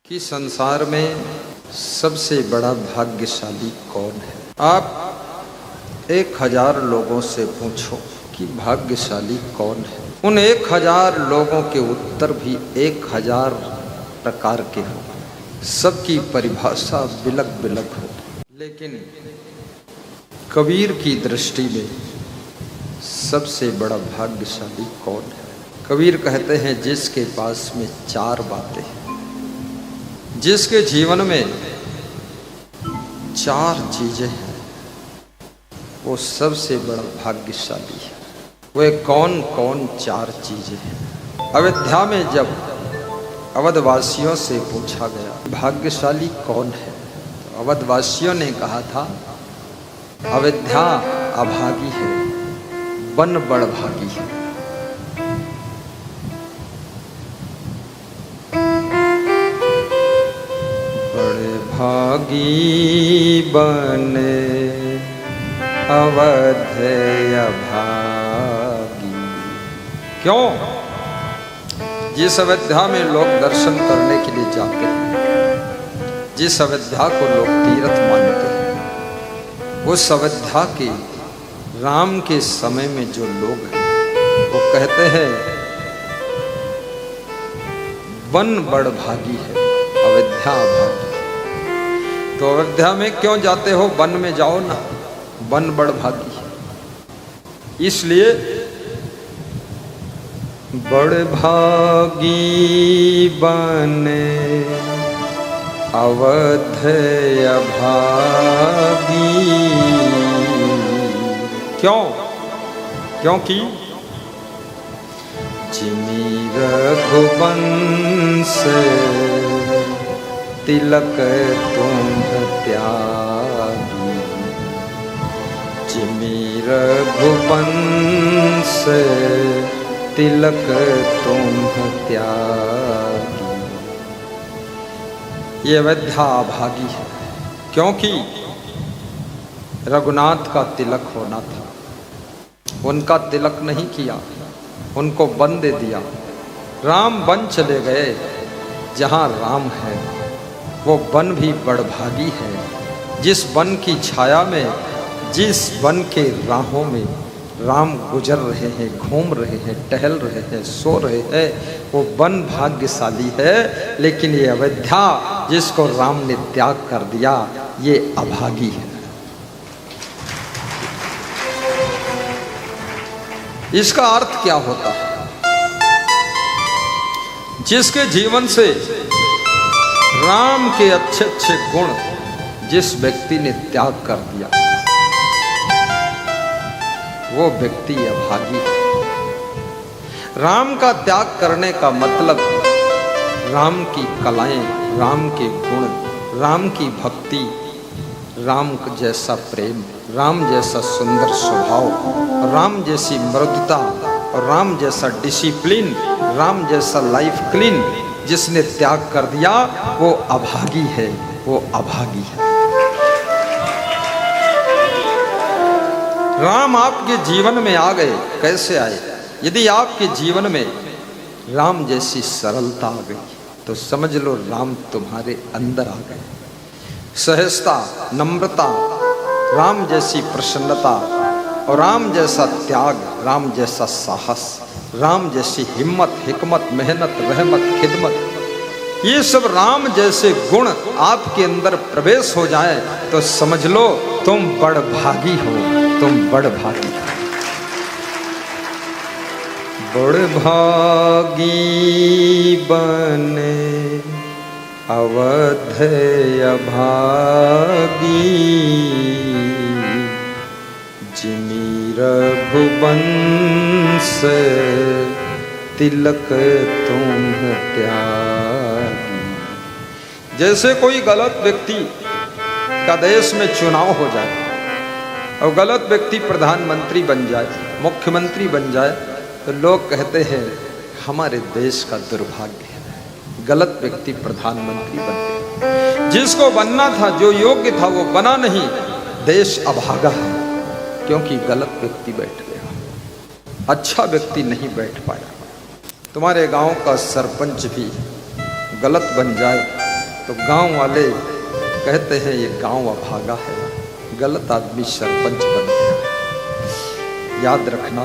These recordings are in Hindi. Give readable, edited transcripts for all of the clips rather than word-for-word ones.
कि संसार में सबसे बड़ा भाग्यशाली कौन है। आप 1000 लोगों से पूछो कि भाग्यशाली कौन है, उन 1000 लोगों के उत्तर भी 1000 प्रकार के हो, सबकी परिभाषा बिलक बिलक हो। लेकिन कबीर की दृष्टि में सबसे बड़ा भाग्यशाली कौन है। कबीर कहते हैं जिसके पास में 4 बातें हैं, जिसके जीवन में 4 चीजें हैं, वो सबसे बड़ा भाग्यशाली है। वे कौन कौन 4 चीजें हैं। अयोध्या में जब अवधवासियों से पूछा गया भाग्यशाली कौन है, तो अवधवासियों ने कहा था अयोध्या अभागी है, वन बड़भागी है। भागी बने अवध अभागी। क्यों? जिस अयोध्या में लोग दर्शन करने के लिए जाते हैं, जिस अयोध्या को लोग तीर्थ मानते हैं, उस अयोध्या के राम के समय में जो लोग हैं वो कहते हैं वन बड़भागी है, अयोध्या अभागी। तो अयोध्या में क्यों जाते हो, वन में जाओ ना, वन बड़भागी है। इसलिए बड़भागी बने अवध अभागी। क्यों? क्योंकि जिमि रघुवंश तिलक तुम त्यागी। जिमि रघुवंश तिलक तुम त्यागी। ये अयोध्या अभागी है, क्योंकि रघुनाथ का तिलक होना था, उनका तिलक नहीं किया, उनको वन दे दिया। राम वन चले गए, जहाँ राम है वो वन भी बड़भागी है। जिस वन की छाया में, जिस वन के राहों में राम गुजर रहे हैं, घूम रहे हैं, टहल रहे हैं, सो रहे हैं, वो वन भाग्यशाली है। लेकिन ये अयोध्या जिसको राम ने त्याग कर दिया, ये अभागी है। इसका अर्थ क्या होता है? जिसके जीवन से राम के अच्छे अच्छे गुण जिस व्यक्ति ने त्याग कर दिया, वो व्यक्ति अभागी है। राम का त्याग करने का मतलब राम की कलाएं, राम के गुण, राम की भक्ति, राम जैसा प्रेम, राम जैसा सुंदर स्वभाव, राम जैसी मृदुता और राम जैसा डिसिप्लिन, राम जैसा लाइफ क्लीन जिसने त्याग कर दिया, वो अभागी है, वो अभागी है। राम आपके जीवन में आ गए, कैसे आए? यदि आपके जीवन में राम जैसी सरलता आ गई तो समझ लो राम तुम्हारे अंदर आ गए। सहजता, नम्रता, राम जैसी प्रसन्नता और राम जैसा त्याग, राम जैसा साहस, राम जैसी हिम्मत, हिकमत, मेहनत, रहमत, खिदमत, ये सब राम जैसे गुण आपके अंदर प्रवेश हो जाए तो समझ लो तुम बड़भागी हो, तुम बड़भागी। बड़भागी बने अवध अभागी। जिमि रघुवंश तिलक तुम त्यागी। जैसे कोई गलत व्यक्ति का देश में चुनाव हो जाए और गलत व्यक्ति प्रधानमंत्री बन जाए, मुख्यमंत्री बन जाए, तो लोग कहते हैं हमारे देश का दुर्भाग्य है, गलत व्यक्ति प्रधानमंत्री बन गया। जिसको बनना था, जो योग्य था, वो बना नहीं, देश अभागा है, क्योंकि गलत व्यक्ति बैठ गया, अच्छा व्यक्ति नहीं बैठ पाया। तुम्हारे गांव का सरपंच भी गलत बन जाए तो गांव वाले कहते हैं ये गांव अभागा है, गलत आदमी सरपंच बन गया। याद रखना,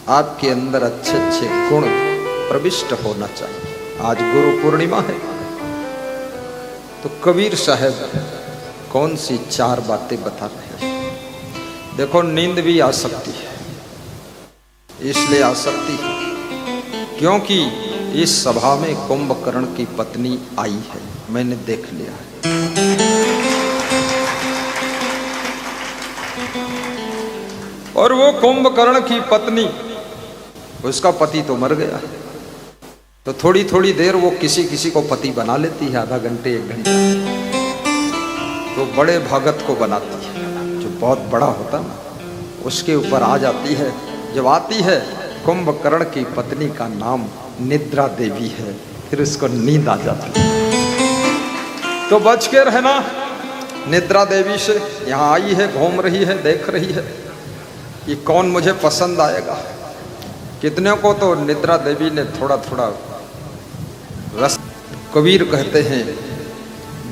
आपके अंदर अच्छे अच्छे गुण प्रविष्ट होना चाहिए। आज गुरु पूर्णिमा है, तो कबीर साहब कौन सी 4 बातें बता रहे हैं। देखो, नींद भी आ सकती है, इसलिए आ सकती है क्योंकि इस सभा में कुंभकर्ण की पत्नी आई है, मैंने देख लिया है। और वो कुंभकर्ण की पत्नी, उसका पति तो मर गया है, तो थोड़ी थोड़ी देर वो किसी किसी को पति बना लेती है, आधा घंटे 1 घंटे, तो बड़े भगत को बनाती है, जो बहुत बड़ा होता ना उसके ऊपर आ जाती है। जब आती है, कुंभकर्ण की पत्नी का नाम निद्रा देवी है, फिर उसको नींद आ जाती है। तो बच के रहना निद्रा देवी से। यहाँ आई है, घूम रही है, देख रही है कि कौन मुझे पसंद आएगा। कितने को तो निद्रा देवी ने थोड़ा थोड़ा रस। कबीर कहते हैं,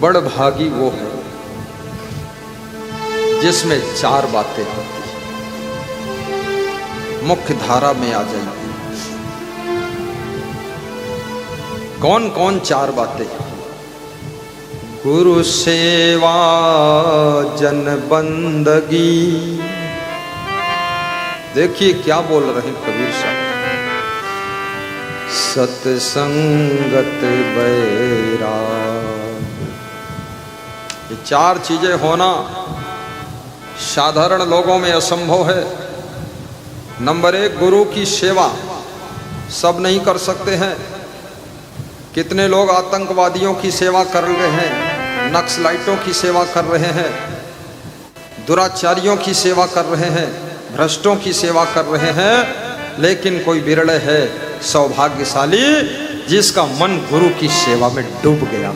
बड़ भागी वो है जिसमें 4 बातें होती हैं। मुख्य धारा में आ जाइए, कौन कौन 4 बातें? गुरु सेवा जन बंदगी। देखिए क्या बोल रहे हैं कबीर साहब, सत्संगत बैराग। ये 4 चीजें होना साधारण लोगों में असंभव है। नंबर 1, गुरु की सेवा सब नहीं कर सकते हैं। कितने लोग आतंकवादियों की सेवा कर रहे हैं, नक्सलाइटों की सेवा कर रहे हैं, दुराचारियों की सेवा कर रहे हैं, भ्रष्टों की सेवा कर रहे हैं, लेकिन कोई विरले है सौभाग्यशाली जिसका मन गुरु की सेवा में डूब गया है।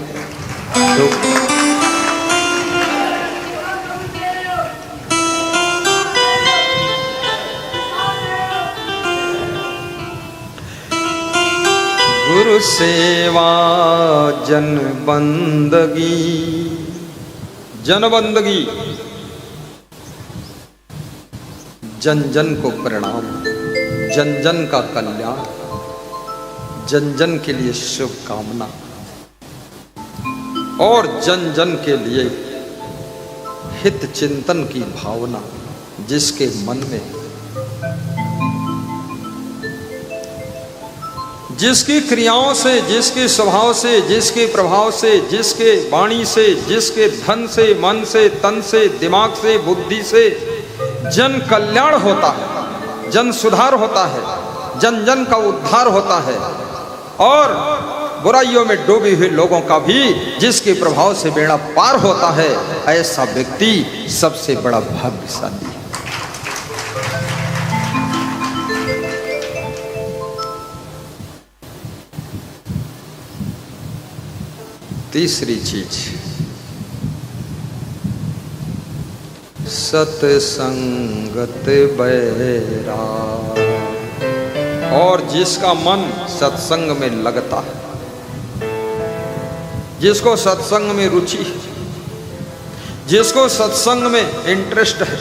गुरु सेवा जन बंदगी। जन बंदगी, जन जन को प्रणाम, जन जन का कल्याण, जन जन के लिए शुभकामना और जन जन के लिए हित चिंतन की भावना। जिसके मन में, जिसकी क्रियाओं से, जिसके स्वभाव से, जिसके प्रभाव से, जिसके वाणी से, जिसके धन से, मन से, तन से, दिमाग से, बुद्धि से जन कल्याण होता है, जन सुधार होता है, जन जन का उद्धार होता है, और बुराइयों में डूबे हुए लोगों का भी जिसके प्रभाव से बेड़ा पार होता है, ऐसा व्यक्ति सबसे बड़ा भाग्यशाली है। तीसरी चीज, सत्संगत बैराग। और जिसका मन सत्संग में लगता है, जिसको सत्संग में रुचि है, जिसको सत्संग में इंटरेस्ट है,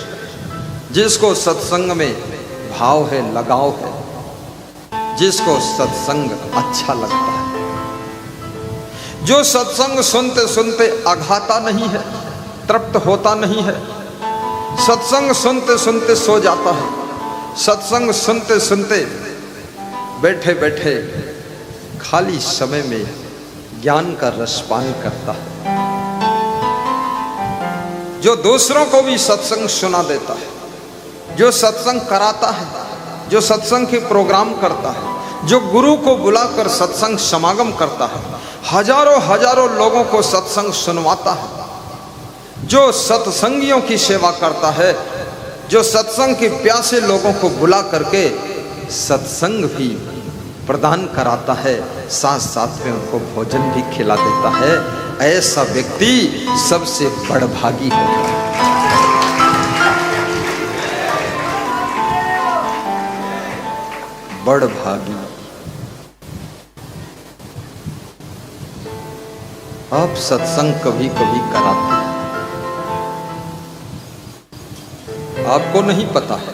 जिसको सत्संग में भाव है, लगाव है, जिसको सत्संग अच्छा लगता है, जो सत्संग सुनते सुनते अघाता नहीं है, तृप्त होता नहीं है, सत्संग सुनते सुनते सो जाता है, सत्संग सुनते सुनते बैठे बैठे खाली समय में ज्ञान का रसपान करता है, जो दूसरों को भी सत्संग सुना देता है, जो सत्संग कराता है, जो सत्संग के प्रोग्राम करता है, जो गुरु को बुलाकर सत्संग समागम करता है, हजारों हजारों लोगों को सत्संग सुनवाता है, जो सत्संगियों की सेवा करता है, जो सत्संग के प्यासे लोगों को बुला करके सत्संग भी प्रदान कराता है, साथ साथ में उनको भोजन भी खिला देता है, ऐसा व्यक्ति सबसे बड़भागी होगा। बड़भागी। आप सत्संग कभी कभी कराते हैं, आपको नहीं पता है,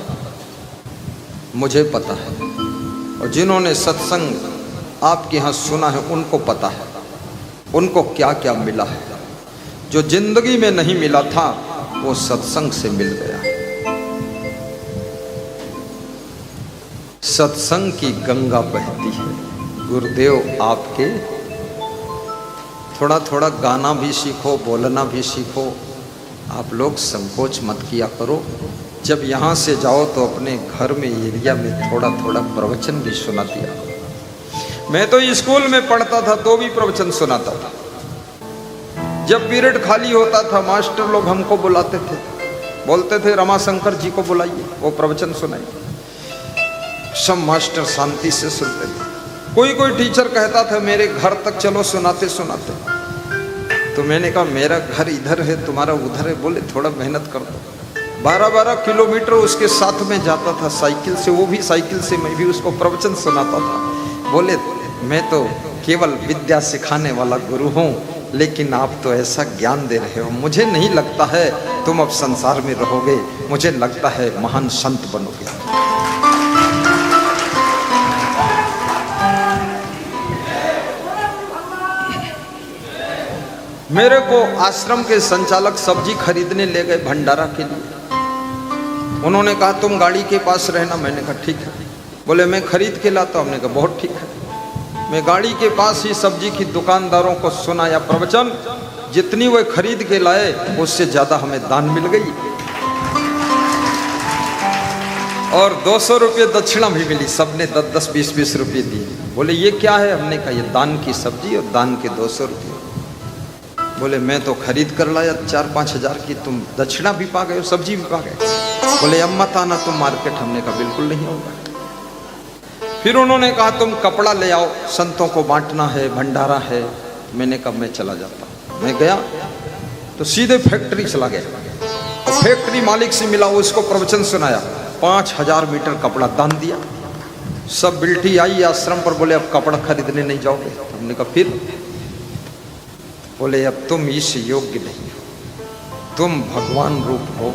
मुझे पता है, और जिन्होंने सत्संग आपके यहाँ सुना है उनको पता है उनको क्या क्या मिला है। जो जिंदगी में नहीं मिला था वो सत्संग से मिल गया। सत्संग की गंगा बहती है। गुरुदेव आपके थोड़ा थोड़ा गाना भी सीखो, बोलना भी सीखो। आप लोग संकोच मत किया करो। जब यहाँ से जाओ तो अपने घर में, एरिया में थोड़ा थोड़ा प्रवचन भी सुना दिया। मैं तो स्कूल में पढ़ता था तो भी प्रवचन सुनाता था। जब पीरियड खाली होता था मास्टर लोग हमको बुलाते थे, बोलते थे रमाशंकर जी को बुलाइए, वो प्रवचन सुनाइए। सब मास्टर शांति से सुनते थे। कोई कोई टीचर कहता था मेरे घर तक चलो सुनाते सुनाते। तो मैंने कहा मेरा घर इधर है, तुम्हारा उधर है। बोले थोड़ा मेहनत कर दो। 12-12 किलोमीटर उसके साथ में जाता था साइकिल से, वो भी साइकिल से, मैं भी उसको प्रवचन सुनाता था। बोले मैं तो केवल विद्या सिखाने वाला गुरु हूँ, लेकिन आप तो ऐसा ज्ञान दे रहे हो, मुझे नहीं लगता है तुम अब संसार में रहोगे, मुझे लगता है महान संत बनोगे। मेरे को आश्रम के संचालक सब्जी खरीदने ले गए भंडारा के लिए। उन्होंने कहा तुम गाड़ी के पास रहना। मैंने कहा ठीक है। बोले मैं खरीद के लाता हूं। हमने कहा बहुत ठीक है। मैं गाड़ी के पास ही सब्जी की दुकानदारों को सुनाया प्रवचन। जितनी वो खरीद के लाए उससे ज्यादा हमें दान मिल गई, और 200 रुपये दक्षिणा भी मिली। सबने 10-10, 20-20 रुपये दिए। बोले ये क्या है? हमने कहा ये दान की सब्जी और दान के 200 रुपये। बोले मैं तो खरीद कर लाया 4-5 हज़ार की, तुम दक्षिणा भी पा गए और सब्जी भी पा गए। बोले अब मत आना तुम मार्केट। हमने कहा बिल्कुल नहीं होगा। फिर उन्होंने कहा तुम कपड़ा ले आओ, संतों को बांटना है, भंडारा है। मैंने कहा मैं चला जाता हूँ। मैं गया तो सीधे फैक्ट्री चला गया और फैक्ट्री मालिक से मिला, उसको प्रवचन सुनाया। 5000 मीटर कपड़ा दान दिया। सब बिल्टी आई आश्रम पर। बोले अब कपड़ा खरीदने नहीं जाओगे? हमने कहा फिर? बोले अब तुम इस योग्य नहीं हो, तुम भगवान रूप हो,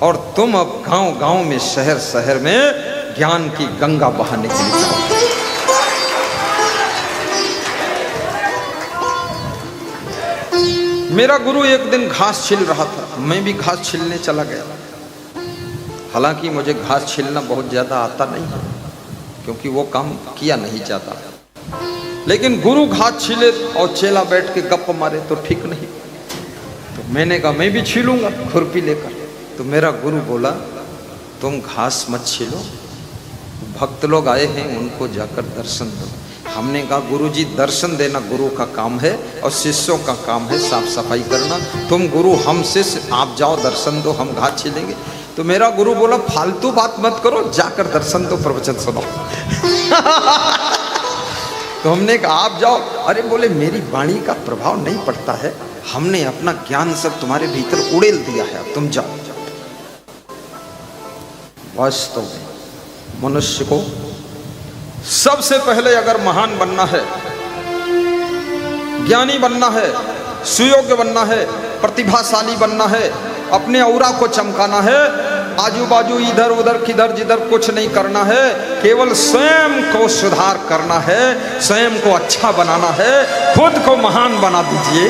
और तुम अब गांव गांव में, शहर शहर में ज्ञान की गंगा बहाने के लिए जाओ। मेरा गुरु एक दिन घास छिल रहा था, मैं भी घास छिलने चला गया। हालांकि मुझे घास छिलना बहुत ज्यादा आता नहीं है, क्योंकि वो काम किया नहीं जाता। लेकिन गुरु घास छीले और चेला बैठ के गप मारे तो ठीक नहीं। तो मैंने कहा मैं भी छीलूंगा खुरपी लेकर। तो मेरा गुरु बोला तुम घास मत छीलो, भक्त लोग आए हैं उनको जाकर दर्शन दो। हमने कहा गुरु जी दर्शन देना गुरु का काम है और शिष्यों का काम है साफ सफाई करना। तुम गुरु, हम शिष्य, आप जाओ दर्शन दो, हम घास छीलेंगे। तो मेरा गुरु बोला फालतू बात मत करो, जाकर दर्शन दो, प्रवचन सुनो। तो हमने कहा आप जाओ। अरे बोले मेरी वाणी का प्रभाव नहीं पड़ता है, हमने अपना ज्ञान सब तुम्हारे भीतर उड़ेल दिया है, अब तुम जाओ। वास्तव में मनुष्य को सबसे पहले अगर महान बनना है, ज्ञानी बनना है, सुयोग्य बनना है, प्रतिभाशाली बनना है, अपने औरा को चमकाना है, आजू बाजू इधर उधर किधर जिधर कुछ नहीं करना है, केवल स्वयं को सुधार करना है, स्वयं को अच्छा बनाना है, खुद को महान बना दीजिए।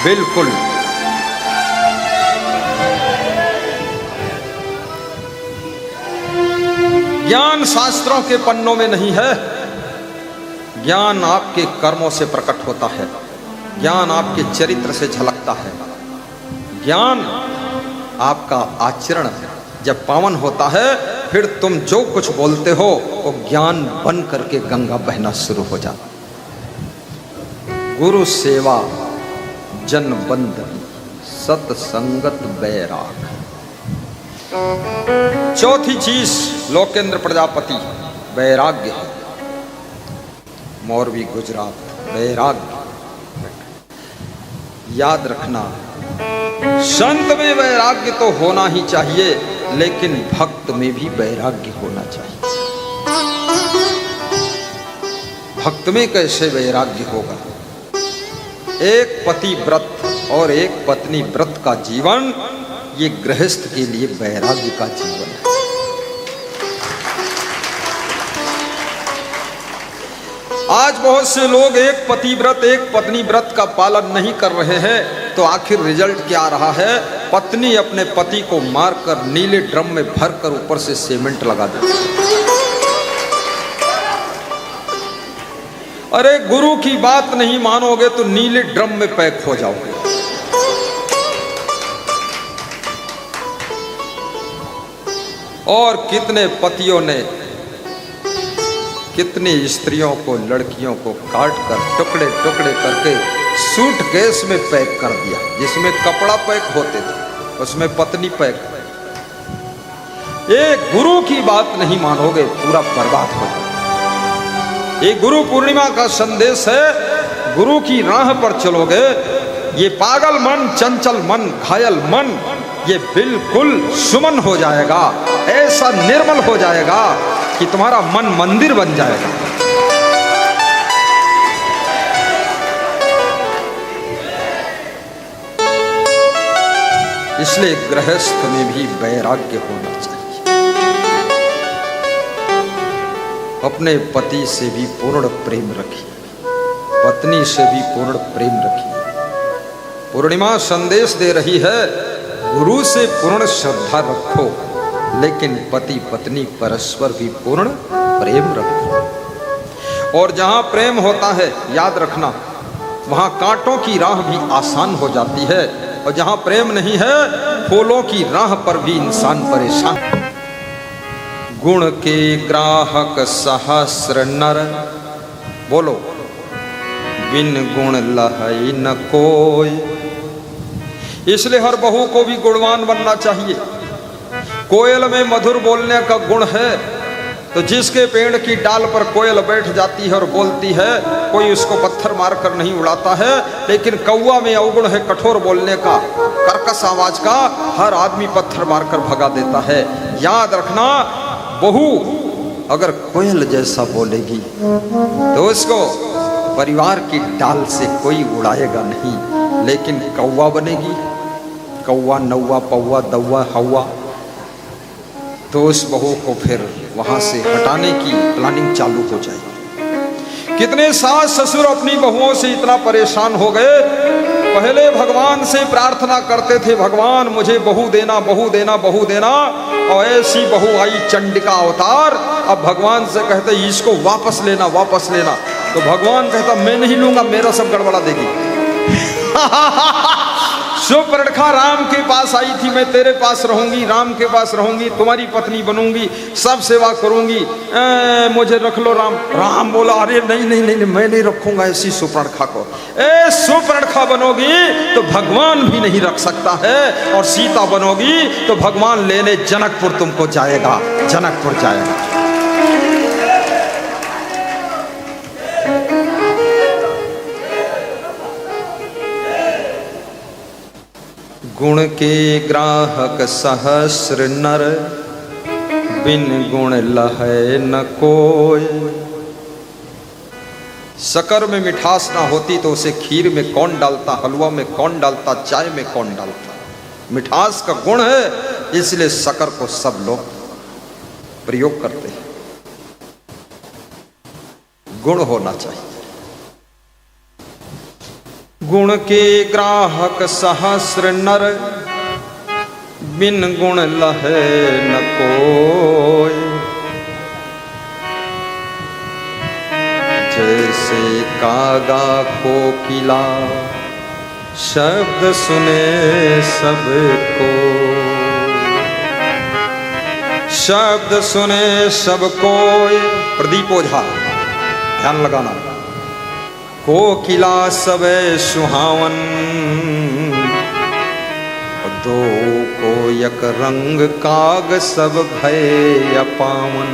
बिल्कुल ज्ञान शास्त्रों के पन्नों में नहीं है, ज्ञान आपके कर्मों से प्रकट होता है, ज्ञान आपके चरित्र से झलकता है, ज्ञान आपका आचरण जब पावन होता है फिर तुम जो कुछ बोलते हो वो ज्ञान बन करके गंगा बहना शुरू हो जाता। गुरु सेवा जन बंधन सत्संगत बैराग। चौथी चीज लोकेंद्र प्रजापति वैराग्य है। मोरबी गुजरात वैराग्य। याद रखना संत में वैराग्य तो होना ही चाहिए, लेकिन भक्त में भी वैराग्य होना चाहिए। भक्त में कैसे वैराग्य होगा? एक पति व्रत और एक पत्नी व्रत का जीवन ये गृहस्थ के लिए वैराग्य का जीवन है। आज बहुत से लोग एक पति व्रत एक पत्नी व्रत का पालन नहीं कर रहे हैं, तो आखिर रिजल्ट क्या रहा है? पत्नी अपने पति को मारकर नीले ड्रम में भरकर ऊपर से सीमेंट लगा देती है। अरे गुरु की बात नहीं मानोगे तो नीले ड्रम में पैक हो जाओगे। और कितने पतियों ने कितनी स्त्रियों को, लड़कियों को काट कर टुकड़े टुकड़े करके सूटकेस में पैक कर दिया। जिसमें कपड़ा पैक होते थे उसमें पत्नी पैक। ये गुरु की बात नहीं मानोगे पूरा बर्बाद हो जाओगे। ये गुरु पूर्णिमा का संदेश है। गुरु की राह पर चलोगे, ये पागल मन, चंचल मन, घायल मन ये बिल्कुल सुमन हो जाएगा, ऐसा निर्मल हो जाएगा कि तुम्हारा मन मंदिर बन जाएगा। इसलिए गृहस्थ में भी वैराग्य होना चाहिए। अपने पति से भी पूर्ण प्रेम रखिए, पत्नी से भी पूर्ण प्रेम रखिए। पूर्णिमा संदेश दे रही है, गुरु से पूर्ण श्रद्धा रखो, लेकिन पति पत्नी परस्पर भी पूर्ण प्रेम रखो। और जहां प्रेम होता है, याद रखना, वहां कांटों की राह भी आसान हो जाती है। और जहां प्रेम नहीं है, फूलों की राह पर भी इंसान परेशान। गुण के ग्राहक सहस्र नर, बोलो बिन गुण लहई न कोई। इसलिए हर बहू को भी गुणवान बनना चाहिए। कोयल में मधुर बोलने का गुण है, तो जिसके पेड़ की डाल पर कोयल बैठ जाती है और बोलती है, कोई उसको पत्थर मारकर नहीं उड़ाता है। लेकिन कौवा में अवगुण है कठोर बोलने का, कर्कश आवाज का, हर आदमी पत्थर मारकर भगा देता है। याद रखना, बहू अगर कोयल जैसा बोलेगी तो उसको परिवार की डाल से कोई उड़ाएगा नहीं। लेकिन कौवा बनेगी, कौवा नौवा पौवा दौवा हवा, तो उस बहू को फिर वहां से हटाने की प्लानिंग चालू हो जाएगी। कितने सास ससुर अपनी बहुओं से इतना परेशान हो गए। पहले भगवान से प्रार्थना करते थे, भगवान मुझे बहू देना, बहू देना, बहू देना। और ऐसी बहू आई चंडिका अवतार। अब भगवान से कहते इसको वापस लेना, वापस लेना। तो भगवान कहता मैं नहीं लूंगा, मेरा सब गड़बड़ा देगी। सुपर्णखा राम के पास आई थी, मैं तेरे पास रहूंगी, राम के पास रहूंगी, तुम्हारी पत्नी बनूंगी, सब सेवा करूंगी, मुझे रख लो राम। राम बोला अरे नहीं नहीं नहीं, नहीं मैं नहीं रखूंगा ऐसी सुपर्णखा को। सुपर्णखा बनोगी तो भगवान भी नहीं रख सकता है। और सीता बनोगी तो भगवान लेने जनकपुर तुमको जाएगा, जनकपुर जाएगा। गुण के ग्राहक सहस्र नर, बिन गुण लहै न कोय। शक्कर में मिठास ना होती तो उसे खीर में कौन डालता, हलवा में कौन डालता, चाय में कौन डालता। मिठास का गुण है, इसलिए शक्कर को सब लोग प्रयोग करते हैं। गुण होना चाहिए। गुण के ग्राहक सहस्र नर, बिन गुण लहै न कोय। जैसे कागा कोकिला, शब्द सुने सबको, शब्द सुने सब कोय। प्रदीप ओझा, ध्यान लगाना। कोकिला सबे सुहावन, दो को एक रंग काग सब भय अपावन।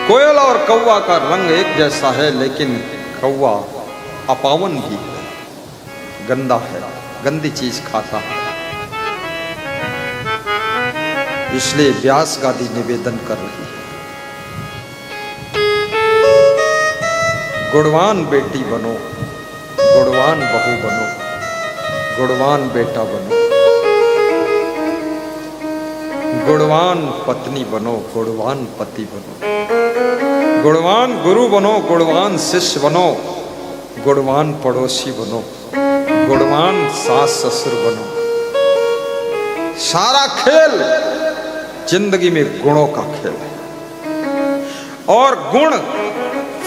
कोयल और कौवा का रंग एक जैसा है, लेकिन कौवा अपावन भी है, गंदा है, गंदी चीज खाता है। इसलिए व्यास गादी निवेदन कर रही है, गुणवान बेटी बनो, गुणवान बहू बनो, गुणवान बेटा बनो, गुणवान पत्नी बनो, गुणवान पति बनो, गुणवान गुरु बनो, गुणवान शिष्य बनो, गुणवान पड़ोसी बनो, गुणवान सास ससुर बनो। सारा खेल जिंदगी में गुणों का खेल है और गुण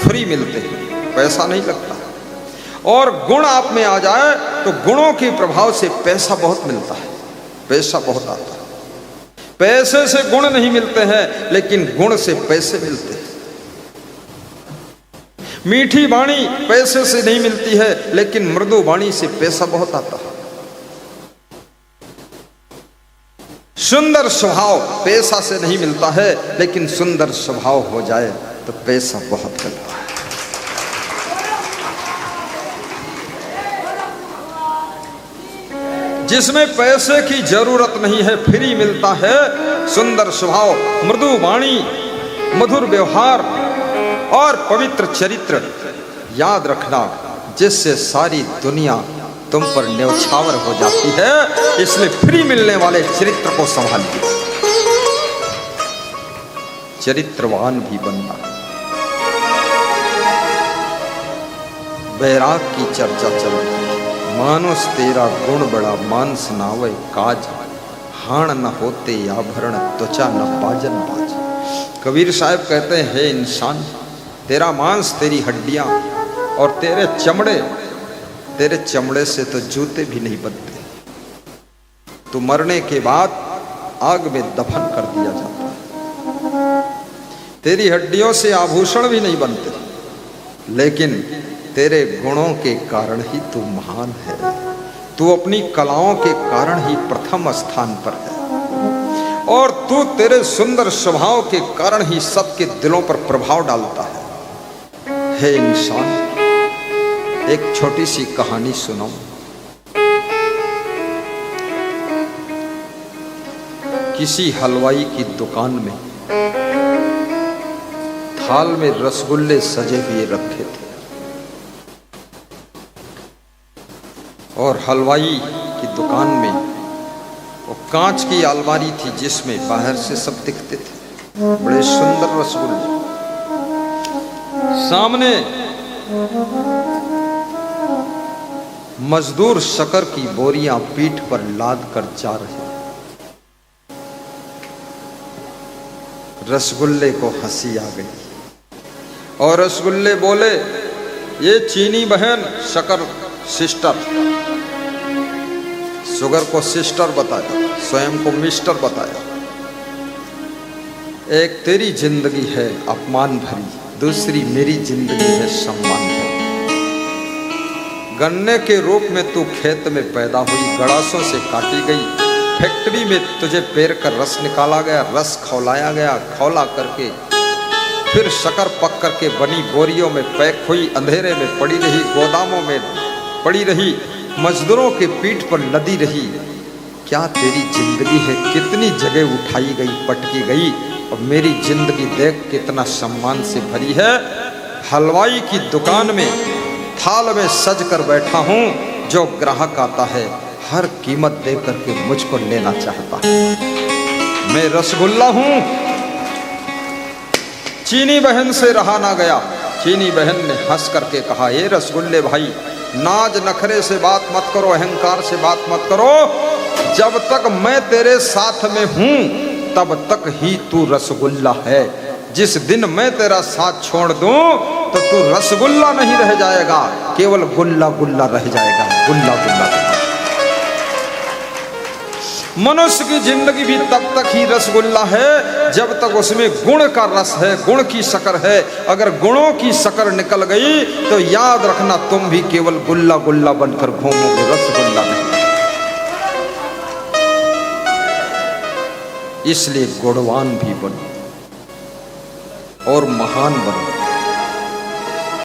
फ्री मिलते हैं, पैसा नहीं लगता। और गुण आप में आ जाए तो गुणों के प्रभाव से पैसा बहुत मिलता है, पैसा बहुत आता है। पैसे से गुण नहीं मिलते हैं लेकिन गुण से पैसे मिलते हैं। मीठी वाणी पैसे से नहीं मिलती है लेकिन मृदु वाणी से पैसा बहुत आता है। सुंदर स्वभाव पैसा से नहीं मिलता है लेकिन सुंदर स्वभाव हो जाए तो पैसा बहुत मिलता है। जिसमें पैसे की जरूरत नहीं है, फ्री मिलता है, सुंदर स्वभाव, मृदु वाणी, मधुर व्यवहार और पवित्र चरित्र, याद रखना जिससे सारी दुनिया तुम पर न्यौछावर हो जाती है। इसलिए फ्री मिलने वाले चरित्र को संभालिए, चरित्रवान भी बनना। बैराग की चर्चा चलती है, मानुष तेरा गुण बड़ा, मानस नावे काज, हाण न होते आभरण, त्वचा न बाजन बाज। कबीर साहब कहते हैं, हे इंसान, तेरा मांस, तेरी हड्डियां और तेरे चमड़े से तो जूते भी नहीं बनते। तो मरने के बाद आग में दफन कर दिया जाता है। तेरी हड्डियों से आभूषण भी नहीं बनते, लेकिन तेरे गुणों के कारण ही तू महान है। तू अपनी कलाओं के कारण ही प्रथम स्थान पर है और तू तेरे सुंदर स्वभाव के कारण ही सबके दिलों पर प्रभाव डालता है। हे इंसान, एक छोटी सी कहानी सुनो। किसी हलवाई की दुकान में थाल में रसगुल्ले सजे हुए रखे थे और हलवाई की दुकान में वो कांच की अलमारी थी जिसमें बाहर से सब दिखते थे, बड़े सुंदर रसगुल्ले। सामने मजदूर शक्कर की बोरियां पीठ पर लाद कर जा रहे। रसगुल्ले को हंसी आ गई और रसगुल्ले बोले, ये चीनी बहन, शक्कर सिस्टर। शुगर को सिस्टर बताया, स्वयं को मिस्टर बताया। एक तेरी जिंदगी है अपमान भरी, दूसरी मेरी जिंदगी है सम्मान भरी। गन्ने के रूप में तू खेत में पैदा हुई, गड़ासों से काटी गई, फैक्ट्री में तुझे पेर कर रस निकाला गया, रस खौलाया गया, खौला करके फिर शक्कर पक करके बनी बोरियों में पैक हुई, अंधेरे में पड़ी रही, गोदामों में पड़ी रही, मजदूरों के पीठ पर लदी रही। क्या तेरी जिंदगी है, कितनी जगह उठाई गई, पटकी गई, और मेरी जिंदगी देख कितना सम्मान से भरी है। हलवाई की दुकान में थाल में सज कर बैठा हूं, जो ग्राहक आता है हर कीमत दे करके मुझको लेना चाहता है। मैं रसगुल्ला हूं। चीनी बहन से रहा ना गया। चीनी बहन ने हंस करके कहा, ये रसगुल्ले भाई, नाज नखरे से बात मत करो, अहंकार से बात मत करो। जब तक मैं तेरे साथ में हूं तब तक ही तू रसगुल्ला है। जिस दिन मैं तेरा साथ छोड़ दूं तो तू रसगुल्ला नहीं रह जाएगा, केवल गुल्ला गुल्ला रह जाएगा, गुल्ला गुल्ला। मनुष्य की जिंदगी भी तब तक ही रसगुल्ला है जब तक उसमें गुण का रस है, गुण की शक्कर है। अगर गुणों की शक्कर निकल गई तो याद रखना तुम भी केवल गुल्ला गुल्ला बनकर घूमोगे, रसगुल्ला नहीं। इसलिए गुणवान भी बनो और महान बनो।